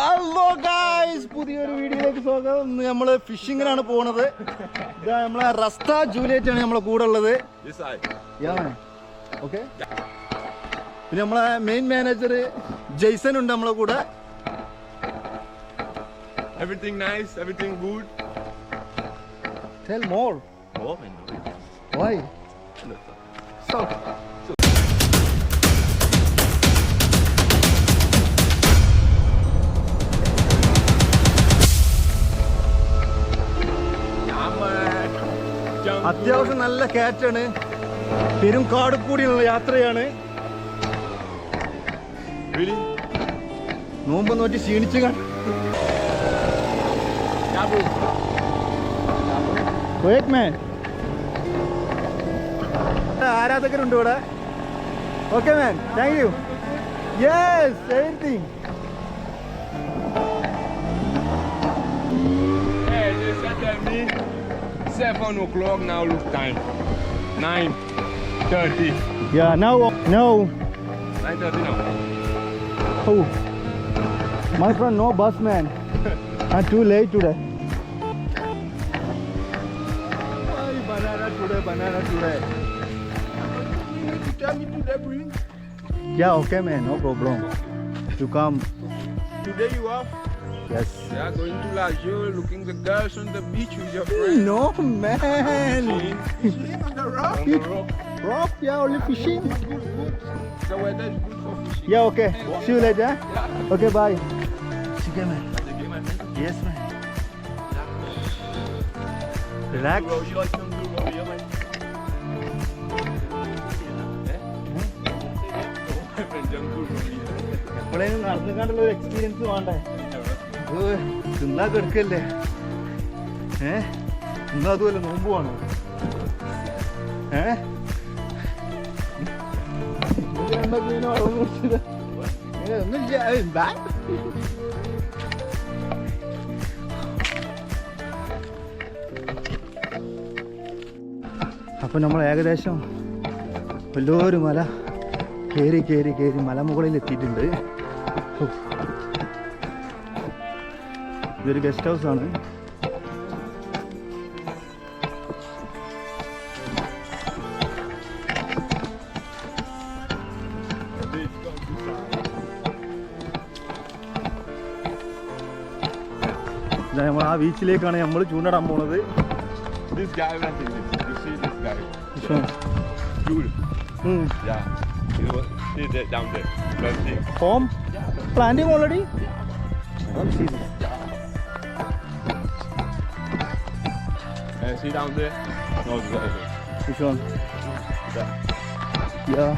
Hello guys, പുതിയൊരു വീഡിയോയിലേക്ക് സ്വാഗതം. ഇന്ന് നമ്മള് ഫിഷിങ്ങിനാണ് പോണത്. ഇതാ നമ്മളെ റസ്ത ജൂലിയറ്റ് ആണ് നമ്മളെ കൂടെ ഉള്ളത്. ഓക്കെ, പിന്നെ നമ്മളെ മെയിൻ മാനേജർ ജെയ്സൺ ഉണ്ട് നമ്മളെ കൂടെ. Everything nice, everything good. Tell more. Oh, I know it. Why? So. അത്യാവശ്യം നല്ല കാറ്റാണ്, പെരും കാട് കൂടിയുള്ള യാത്രയാണ്. നോമ്പ് നോറ്റി ക്ഷീണിച്ചു ആരാധകരുണ്ട് ഇവിടെ. Okay man, thank you. Yes, everything. Hey, just tell me 7 o'clock now. Look time 9:30. Yeah, now 9:30 now. Oh, my friend, no bus man. I'm too late today. Banana today. Tell me today, bring. Yeah, okay man, no problem. You come. Today you off? Yes. Yeah, going to La Jolie, looking the girls on the beach with your friends. No man. Sleep on the rock. On the rock. Rock, yeah, only fishing. Good. The weather is good for fishing. Yeah, okay. See you later. Yeah. Okay, bye. Okay man. Okay, my friend. Yes man. Relax. Bro, you like some good bro, yeah, man. എപ്പോഴേലും നടന്നു കണ്ടുള്ള ഒരു experience വേണ്ടേ? തിന്നാ കിടക്കല്ലേ? ഇന്ന് അതുമല്ല, നോമ്പ് വേണം. ഒന്നുമില്ല. അപ്പൊ നമ്മൾ ഏകദേശം വലിയൊരു മല കയറി മലമുകളിൽ എത്തിയിട്ടുണ്ട്. ഇതൊരു ഗസ്റ്റ് ഹൗസ് ആണ്. നമ്മൾ ആ ബീച്ചിലേക്കാണ് നമ്മൾ ചൂണ്ടിടാൻ പോണത്. This guy, I think you see this guy. Which one? Dude. Yeah. You know, see that down there. Planting. Home? Planting already? I don't see this. And see down there? No, it's right there. Which one? That. Yeah.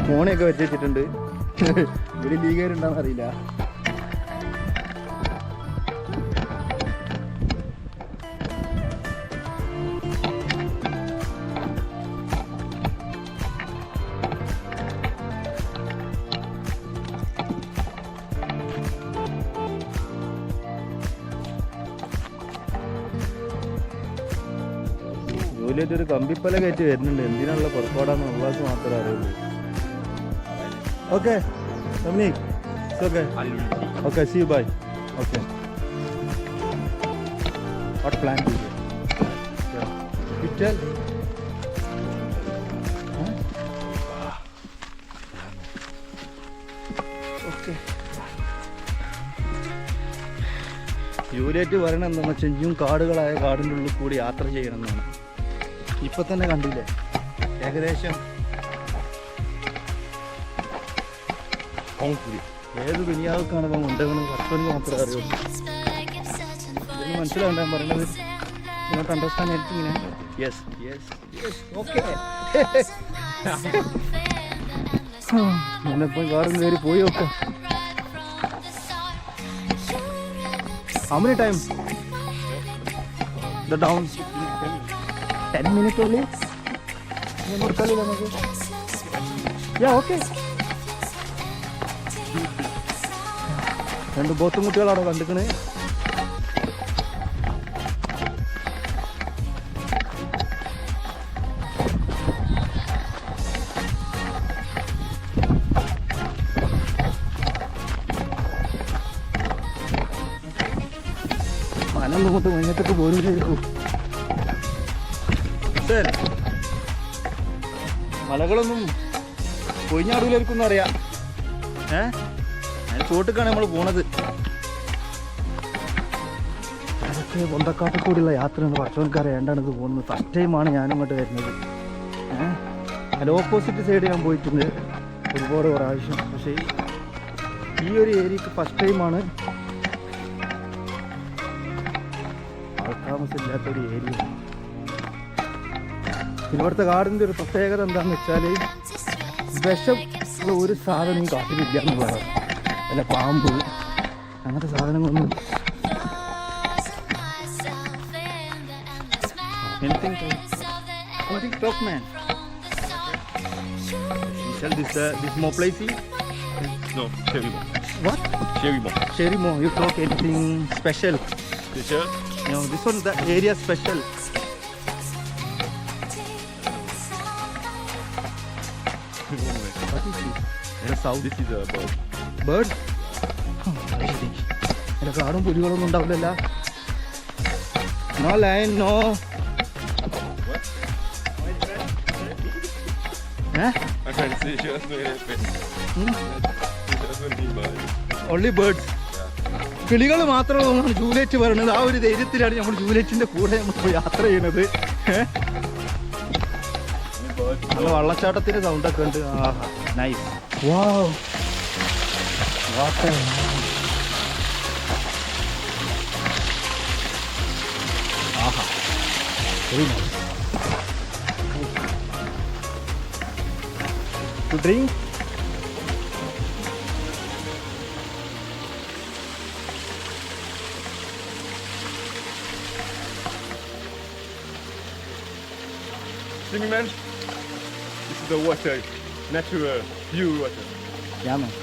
ഫോണൊക്കെ വെച്ചിട്ടുണ്ട്. ഇവിടെ ലീഗേരുണ്ടാന്ന് അറിയില്ല. ജോലിയായിട്ട് ഒരു കമ്പിപ്പല കയറ്റി വരുന്നുണ്ട്. എന്തിനുള്ള പുറപ്പാടാന്ന് ഉള്ളാസ് മാത്രമേ അറിയുള്ളൂ. Okay, Dominic, it's okay. Okay, see you, bye. Okay. What plan do you have? Yeah. You tell. Huh? Okay. Juliet പറയണത് എന്താണെന്ന് വെച്ചാൽ ഇനിയും കാടുകളായ കാടിൻ്റെ ഉള്ളിൽ കൂടി യാത്ര ചെയ്യണമെന്നാണ്. ഇപ്പം തന്നെ കണ്ടില്ലേ, ഏകദേശം ഏത് ദുനിയാവൊക്കെയാണ് ഇപ്പം കൊണ്ടുപോകുന്നത് ഭക്തന് മാത്രമേ അറിയുള്ളൂ. ഇതൊന്നും മനസ്സിലാവണ്ട ഞാൻ പറയുന്നത്. നോട്ട് അണ്ടർസ്റ്റാൻഡ് എനിക്കിങ്ങനെ. Yes okay. ഞാനിപ്പം കാറും കയറി പോയി നോക്കാം. How many times? The down 10 minutes only. Yeah, okay. രണ്ട് പോത്തും കുട്ടികളവിടെ കണ്ടിക്കണേ. ഒന്നും കൊണ്ട് മുന്നത്തൊക്കെ പോരുകയായിരിക്കും. മലകളൊന്നും കൊഴിഞ്ഞാടൂലായിരിക്കും അറിയാം. അതിന് ചോട്ടിക്കാണ് നമ്മൾ പോണത്. അതൊക്കെ പൊന്തക്കാട്ടിൽ കൂടിയുള്ള യാത്രയാണ്. ഭക്ഷണക്കാരേണ്ടാണ് ഇത് പോകുന്നത്. ഫസ്റ്റ് ടൈമാണ് ഞാനും ഇങ്ങോട്ട് വരുന്നത്. അതിൻ്റെ ഓപ്പോസിറ്റ് സൈഡ് ഞാൻ പോയിട്ടുണ്ട് ഒരുപാട് പ്രാവശ്യം. പക്ഷേ ഈ ഒരു ഏരിയക്ക് ഫസ്റ്റ് ടൈമാണ്. ആൾത്താമസമില്ലാത്തൊരു ഏരിയ. ഇവിടുത്തെ കാടിൻ്റെ ഒരു പ്രത്യേകത എന്താണെന്ന് വെച്ചാൽ വിഷം ഉള്ള ഒരു സാധനം കാട്ടിലില്ല എന്ന് പറയാം. അല്ല പാമ്പ് അങ്ങനത്തെ സാധനങ്ങളൊന്നും. Anything talk, man. This more placey? No, Cherimo. What? Cherimo. Cherimo. You talk anything special? Special? No, this one the area special. What is this? South. This is a bird. Bird? എൻ്റെ കാടും പുലികളൊന്നും ഉണ്ടാവില്ലല്ലോ. No lion, no. My friend says she has no elephant. She has only birds. Only birds. കിളികൾ മാത്രമാണ് ജൂലൈറ്റ് പറയുന്നത്. ആ ഒരു ധൈര്യത്തിലാണ് നമ്മൾ ജൂലൈറ്റിൻ്റെ കൂടെ നമ്മൾ യാത്ര ചെയ്യണത്. നല്ല വെള്ളച്ചാട്ടത്തിൻ്റെ സൗണ്ടൊക്കെ ഉണ്ട്. Nice. Wow, water. Aaha, very nice. To drink? See me, man? This is the water, natural, pure water. Yeah, man.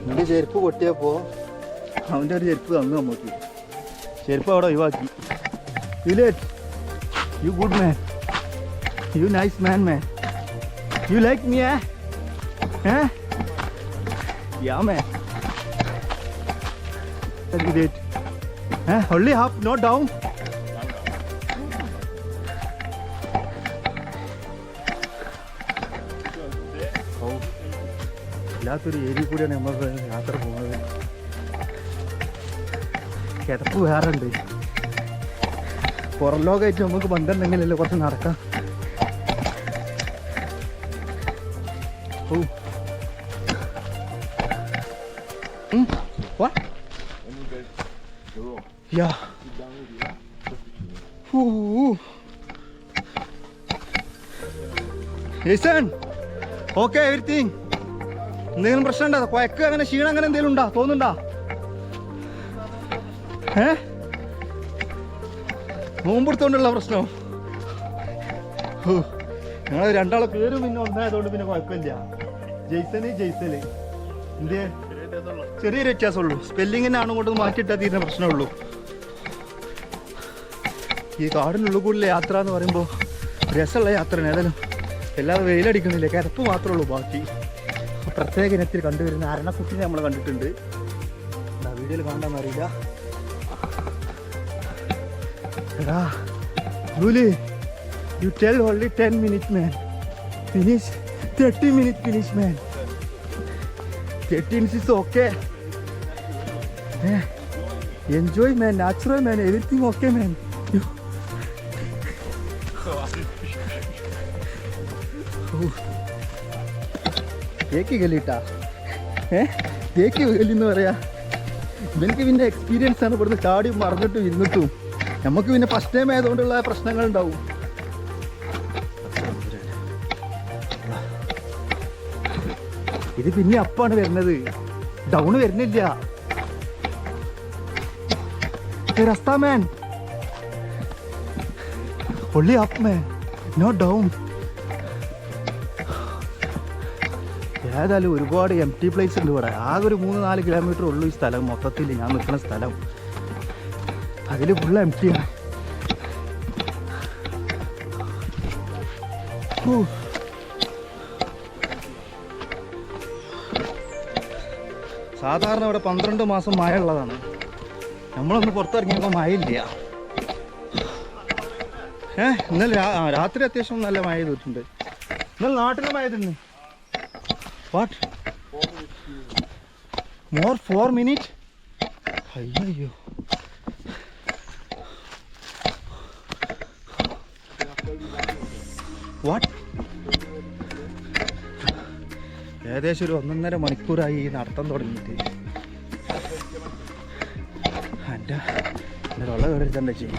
എൻ്റെ ചെരുപ്പ് പൊട്ടിയപ്പോൾ അവൻ്റെ ഒരു ചെരുപ്പ് തന്നു നമുക്ക്. ചെരുപ്പ് അവിടെ ഒഴിവാക്കി. You good man. You nice man. You like me, eh? Yeah, man. That's great. Only up, not down. ഇല്ലാത്തൊരു ഏരിയ കൂടിയാണ് നമ്മൾ യാത്ര പോകുന്നത്. കിടപ്പ് വേറെ ഉണ്ട്. പുറം ലോകമായിട്ട് നമുക്ക് ബന്ധം ഉണ്ടെങ്കിലല്ലേ കുറച്ച് നടക്കാം. What? Yeah. Listen. Okay, everything. എന്തെങ്കിലും പ്രശ്നം ഉണ്ടോ? കൊയക്ക് അങ്ങനെ ക്ഷീണം അങ്ങനെ എന്തെങ്കിലും ഉണ്ടോ? തോന്നുന്നുണ്ടോ? നോമ്പെടുത്തോണ്ടുള്ള പ്രശ്നം. ഞങ്ങൾ രണ്ടാളെ പേരും പിന്നെ ഒന്നായതുകൊണ്ട് പിന്നെ കുഴപ്പമില്ല. ജെയ്സല് എന്തേ ചെറിയൊരു വ്യത്യാസമുള്ളൂ. സ്പെല്ലിങ്ങിനാണ് കൊണ്ട് മാറ്റിയിട്ടാൽ തീരുന്ന പ്രശ്നമുള്ളൂ. ഈ കാടിനുള്ളിൽ കൂടുതൽ യാത്ര എന്ന് പറയുമ്പോൾ രസമുള്ള യാത്രയാണ്. ഏതായാലും എല്ലാവരും വെയിലടിക്കുന്നില്ല, കിടപ്പ് മാത്രമേ ഉള്ളൂ. ബാക്കി പ്രത്യേക ഇനത്തിൽ കണ്ടുവരുന്ന അരണക്കുട്ടിനെ നമ്മൾ കണ്ടിട്ടുണ്ട്. വീഡിയോയിൽ കാണാൻ അറിയില്ല. എടാ Luli, you tell only 10 minutes, man. Finish 30 minutes, finish, man. 30 minutes is okay. Enjoy, man. Natural, man. Everything okay, man. കേക്ക് കല്ലിട്ടാ കേക്ക് കല്ലെന്ന് പറയാ. ഇവനക്ക് പിന്നെ എക്സ്പീരിയൻസ് ആണ്. ഇവിടുന്ന് ചാടി മറിഞ്ഞിട്ടും ഇരുന്നിട്ടും. നമുക്ക് പിന്നെ ഫസ്റ്റ് ടൈം ആയതുകൊണ്ടുള്ള പ്രശ്നങ്ങൾ ഉണ്ടാവും. ഇത് പിന്നെ അപ്പാണ് വരുന്നത്, ഡൗൺ വരുന്നില്ല. റസ്ത മാൻ, only up man, no down. ഏതായാലും ഒരുപാട് എം ടി പ്ലേസ് ഉണ്ട് ഇവിടെ. ആകെ ഒരു 3-4 കിലോമീറ്റർ ഉള്ളൂ ഈ സ്ഥലം മൊത്തത്തിൽ. ഞാൻ നിൽക്കുന്ന സ്ഥലം അതിൽ ഫുള്ള് എം ടി ആണ്. സാധാരണ ഇവിടെ 12 മാസം മഴ ഉള്ളതാണ്. നമ്മളൊന്ന് പുറത്തിറങ്ങിയപ്പോൾ മഴ ഇല്ല. ഇന്നലെ രാത്രി അത്യാവശ്യം നല്ല മഴ ചെയ്തിട്ടുണ്ട്. ഇന്നലെ നാട്ടിൽ മഴ ചെയ്തിരുന്നു. What more 4 minutes? അയ്യോ വാട്ട് ഏകദേശം ഒരു 1.5 മണിക്കൂറായി ഈ നടത്തം തുടങ്ങിയിട്ട്. എൻ്റെ വെള്ളം കയറിച്ചെന്താ ചെയ്യും.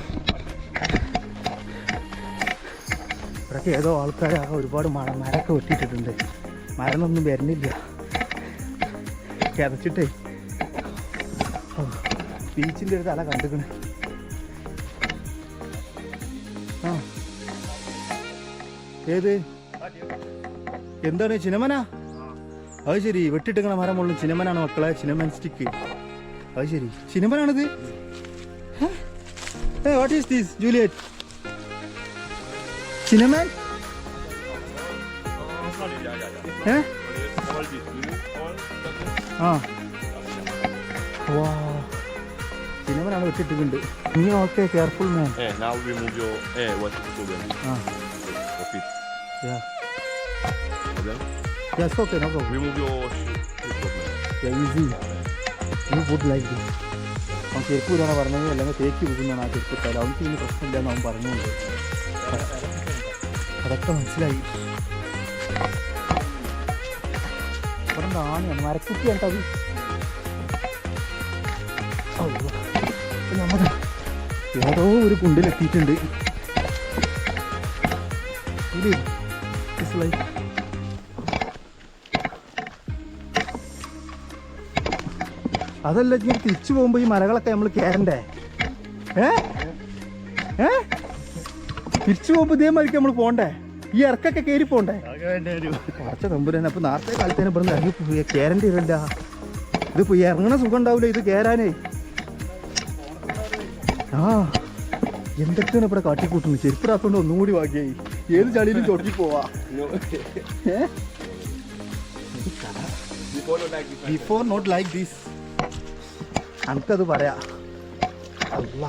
ഇവിടെയൊക്കെ ഏതോ ആൾക്കാർ ഒരുപാട് മരമൊക്കെ വെട്ടിയിട്ടിട്ടുണ്ട്. മരമൊന്നും വരുന്നില്ല. കിതച്ചിട്ടേ ബീച്ചിൻ്റെ ഒരു തല കണ്ടിക്കണേ. ആ ഏത് എന്താണ് ചിനമനാ? അത് ശരി, വെട്ടിട്ടിങ്ങനെ മരം മുകളിൽ ചിനമനാണ് മക്കളെ. Cinnamon stick. അത് ശരി, ചിനമനാണിത്. What is this Juliet? Cinnamon? ആ വാ, ചിനമനാണ് വെട്ടിട്ടുണ്ട്. നീ okay, careful man. Now remove your what is the problem? Of it. Yeah. Problem? Yes, okay, no problem. Remove your problem. Yeah, easy. You would like this. അവൻ ചെരുപ്പ് ഇതാണ് പറഞ്ഞത്, അല്ലെങ്കിൽ തേക്ക് പോകുന്നതാണ് ആ ചെരുപ്പ് ഇട്ടാൽ. അവർക്ക് ഇതിന് പ്രശ്നമില്ലെന്ന് അവൻ പറഞ്ഞുകൊണ്ട് അതൊക്കെ മനസ്സിലായി. ഇവിടെ ആണിയാണ് മരക്കുറ്റിയാണ് അത്. നമ്മൾ ഏതോ ഒരു കുണ്ടിലെത്തിയിട്ടുണ്ട്. ഇത് അതല്ല, ഇങ്ങനെ തിരിച്ചു പോകുമ്പോൾ ഈ മലകളൊക്കെ നമ്മൾ കയറണ്ടേ? തിരിച്ചു പോകുമ്പോൾ ഇതേമാതിരിക്ക് നമ്മൾ പോകണ്ടേ? ഈ ഇറക്കൊക്കെ കയറി പോകണ്ടേ? കുറച്ച തമ്പുരാൻ. അപ്പം നേരത്തെ കാലത്തേനെ ഇവിടെ നിന്ന് ഇറങ്ങി കയറേണ്ടി വരില്ല. ഇതിപ്പോൾ ഇറങ്ങണ സുഖം ഉണ്ടാവില്ല ഇത് കയറാനേ. ആ എന്തൊക്കെയാണ് ഇവിടെ കാട്ടിക്കൂട്ടുന്നത്. ചെരുപ്പിടാത്തോണ്ട് ഒന്നും കൂടി ബാക്കിയായി. ഏത് ചളിയിലും ചൊട്ടി പോവാ. Before not like this. എനിക്കത് പറയാ. അല്ല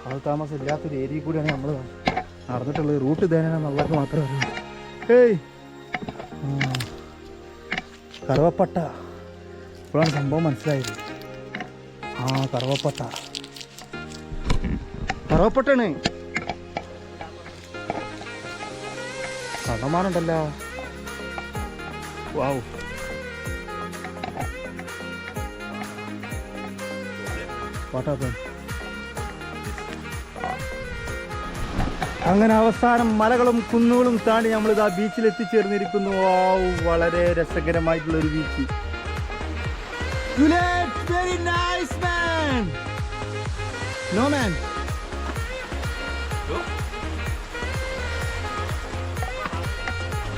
ആൾ താമസം ഇല്ലാത്തൊരു ഏരിയ കൂടിയാണ് നമ്മൾ നടന്നിട്ടുള്ളത്. റൂട്ട് ഇതേനാന്നുള്ളത് മാത്രമേ അറിയൂ. ഏയ് കറുവപ്പട്ട. ഇപ്പോഴാണ് സംഭവം മനസ്സിലായത്. ആ കറുവപ്പട്ട, കറുവപ്പട്ടാണ്. കടമാനുണ്ടല്ലോ. വാവ്, വാട്ടാ. അങ്ങനെ അവസാനം മലകളും കുന്നുകളും താണ്ടി നമ്മളിത് ആ ബീച്ചിൽ എത്തിച്ചേർന്നിരിക്കുന്നു. വാവ്, വളരെ രസകരമായിട്ടുള്ളൊരു beach. Very nice man. No man.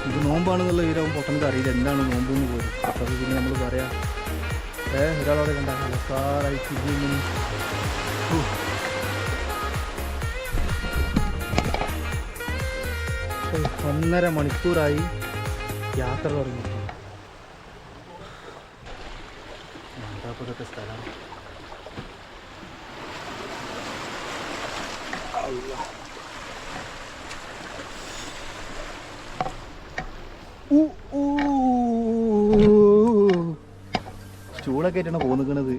ഇത് നോമ്പാണെന്നുള്ള വിവരം പൊട്ടനക്ക് അറിയില്ല. എന്താണ് നോമ്പെന്ന് പോലും. അത് പിന്നെ നമ്മൾ പറയാം. ഒരാളവിടെ കണ്ട സാറായി 1.5 മണിക്കൂറായി യാത്ര തുടങ്ങി. എന്താ സ്ഥലം. ചൂടൊക്കെ ആയിട്ടാണ് പോന്നിക്കണത്.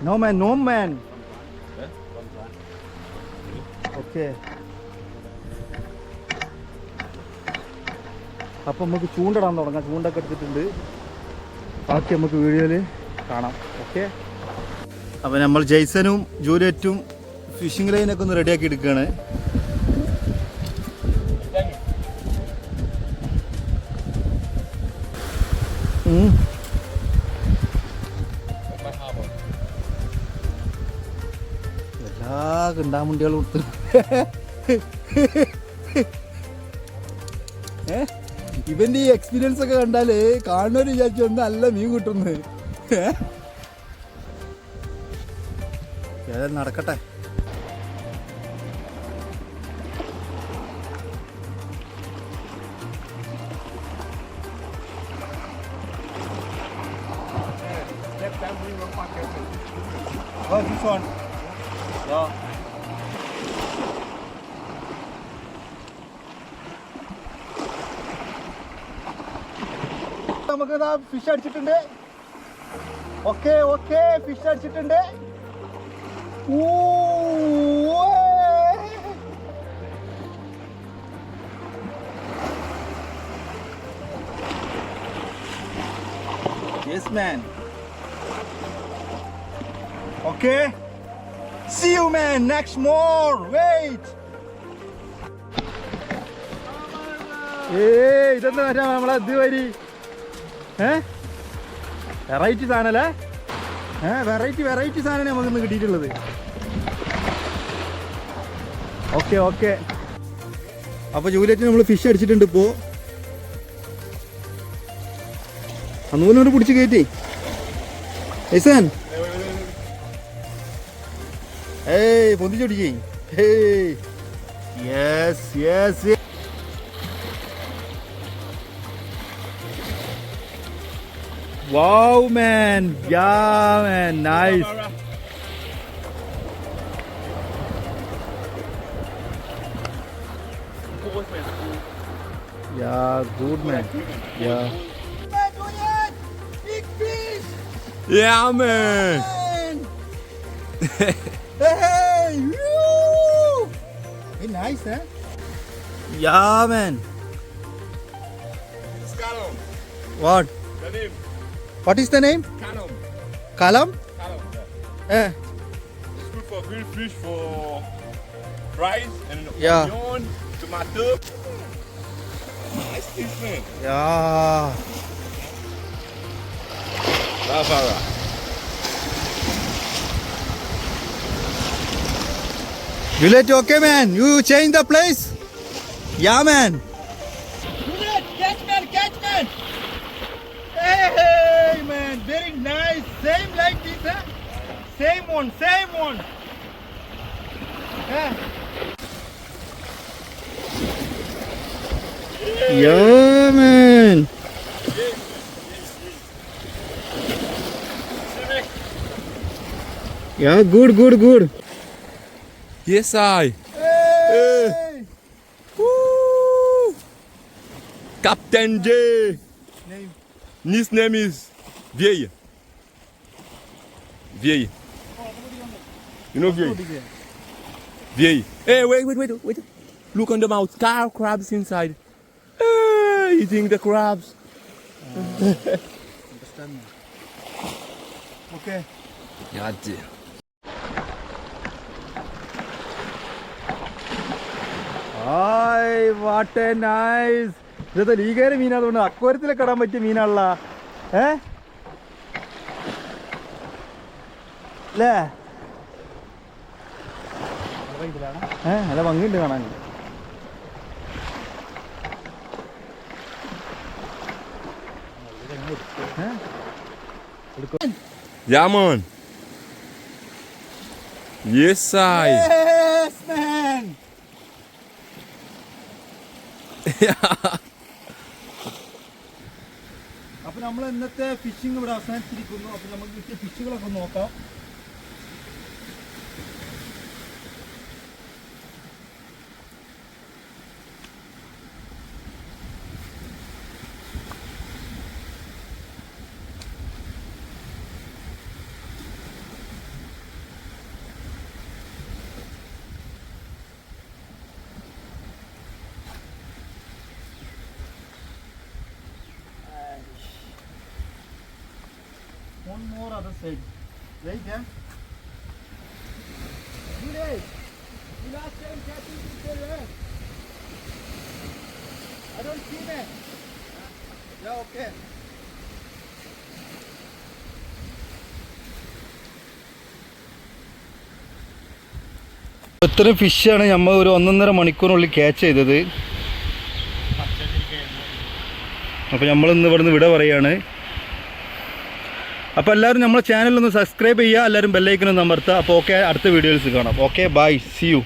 No man, no man. Okay, അപ്പം നമുക്ക് ചൂണ്ടിടാൻ തുടങ്ങാം. ചൂണ്ടൊക്കെ എടുത്തിട്ടുണ്ട്. ബാക്കി നമുക്ക് വീഡിയോയിൽ കാണാം. ഓക്കെ, അപ്പം നമ്മൾ ജെയ്സനും ജൂലിയറ്റും ഫിഷിംഗ് ലൈനൊക്കെ ഒന്ന് റെഡിയാക്കി എടുക്കുകയാണ്. എല്ലാ കിണ്ടാമുണ്ടികളും കൊടുത്ത് ഇവന്റെ ഈ എക്സ്പീരിയൻസ് ഒക്കെ കണ്ടാല് കാണുന്നവര് വിചാരിച്ചു ഒന്ന് നല്ല മീൻ കിട്ടുന്നു. ഏതായാലും നടക്കട്ടെ. Oh, this one. Yeah. നമുക്ക് ഫിഷ് അടിച്ചിട്ടുണ്ട്. ഓക്കെ ഓക്കെ, ഫിഷ് അടിച്ചിട്ടുണ്ട്. Yes, man. Okay. See you, man. Next more. Wait. ഇതെന്താ മറ്റേ നമ്മളെ ഇത് വരി വെറൈറ്റി സാധനല്ലേ? വെറൈറ്റി സാധനം നമുക്കിന്ന് കിട്ടിയിട്ടുള്ളത്. Okay okay. അപ്പോൾ ജൂലിയറ്റ് നമ്മൾ ഫിഷ് അടിച്ചിട്ടുണ്ട്. ഇപ്പോൾ അന്നൂലോട് പിടിച്ച് കയറ്റി ഐസാൻ. ഏയ് പൊന്തിച്ചോടിക്കേ. Hey yes yes. Wow, man. Yeah, man. Nice. Yeah, good, man. Yeah. Big fish. Yeah, man. Hey, woo. Hey, nice, huh? Yeah, man. Scallop. What? The name. What is the name? Callum. Kalam? Callum. Yeah. Eh. It's good for grilled fish, for fries, and Yeah. onion, tomato. Nice fish, man. Yeah. Lavara. Juliet, okay, man? You change the place? Yeah, man. Juliet, catch, man, catch, man. Hey, man, very nice. Same like this, huh? Same one. Yeah, man. Yeah, good. Yes, I. Hey. Woo! Captain J. Name. His name is Vieille. Vieille. You know Vieille? Vieille. Hey, wait. Look on the mouth. Crabs inside. Hey, eating the crabs. Understand me. Okay. Yeah. Hi, what a nice. ഇതത്തെ ലീഗേര് മീനാതുകൊണ്ട് അക്വാരത്തിലൊക്കെ ഇടാൻ പറ്റിയ മീനാണല്ല. അല്ലേ? നല്ല ഭംഗിയുണ്ട് കാണാൻ. Yeah, man. Yes, I. Yes, man. അപ്പൊ നമ്മൾ ഇന്നത്തെ ഫിഷിംഗ് ഇവിടെ അവസാനിച്ചിരിക്കുന്നു. അപ്പൊ നമുക്ക് കിട്ടിയ ഫിഷുകളൊക്കെ നോക്കാം. One more other side. Right there. Juliet, you last time catching fish there. I don't see that. Yeah, okay. ഇത്രയും ഫിഷാണ് നമ്മൾ ഒരു 1.5 മണിക്കൂറിനുള്ളിൽ ക്യാച്ച് ചെയ്തത്. അപ്പോൾ നമ്മളിന്ന് ഇവിടുന്ന് വിട പറയാണ്. അപ്പോൾ എല്ലാവരും നമ്മളെ ചാനലൊന്ന് സബ്സ്ക്രൈബ് ചെയ്യുക, എല്ലാവരും ബെല്ലൈക്കനൊന്ന് അമർത്തുക. അപ്പോൾ ഓക്കെ, അടുത്ത വീഡിയോസ് കാണാം. Okay, bye, see U.